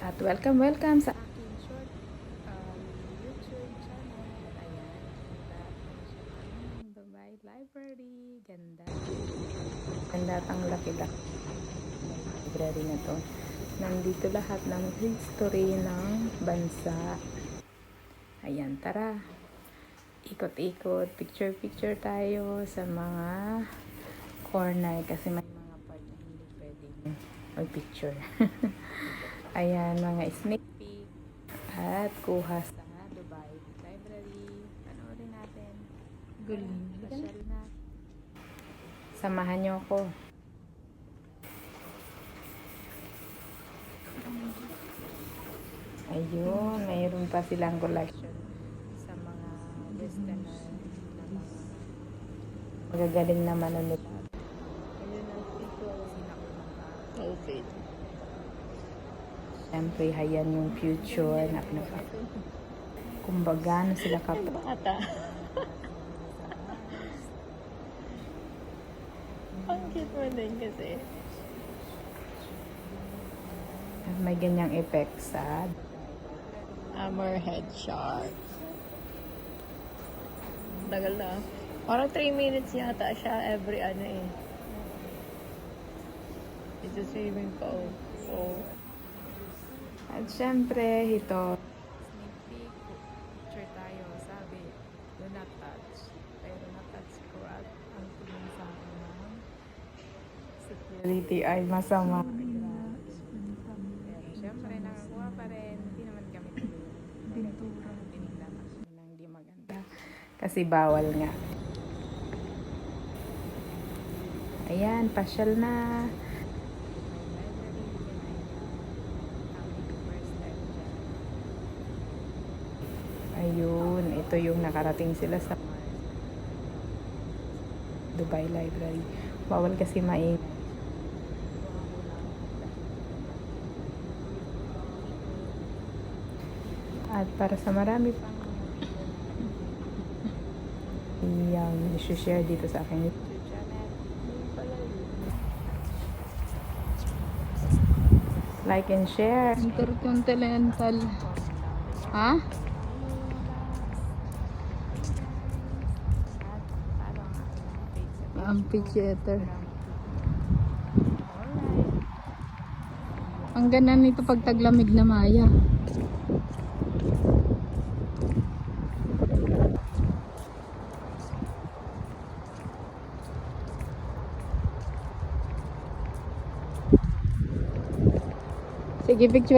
At welcome sa aking short YouTube channel. Ayan, punta sa aming Dubai Library. Ganda. Ganda at ang laki-laki library na to. Nandito lahat ng history ng bansa. Ayan, tara. Ikot-ikot, picture-picture tayo sa mga corner kasi may mga part na hindi pwedeng mag-picture. Ayan, mga sneak peek at kuha sa Dubai Library. Panoorin natin. Galing. Pasyal na. Samahan niyo ako. Ayun, mayroon pa silang collection sa mga westerner na mga magagaling na manunulat. Ayun ang Outfit. Siyempre, hayan yung future na kumbaga, sila kapwa. Bata. Ang cute mo din kasi. At may ganyang effect sa Hammerhead shark. Tagal na. Parang 3 minutes yata siya every It's a swimming pool. Oh. at syempre, ito sneak peek, picture tayo, sabi do not touch, pero na-touch ko at ang tingin sa akin ng security ay masama. Pero syempre, nakakuha pa rin, hindi naman kami pintura, tinignan nang hindi maganda kasi bawal nga. Ayan, pasyal na. Ayun, ito yung nakarating sila sa Dubai Library. Bawal kasi maingay. At para sa marami pang yung i-share dito sa aking YouTube channel. Like and share. Intercontinental. Ha? Amphitheater. Ang ganda nito pag taglamig na Maya. Sige, picture.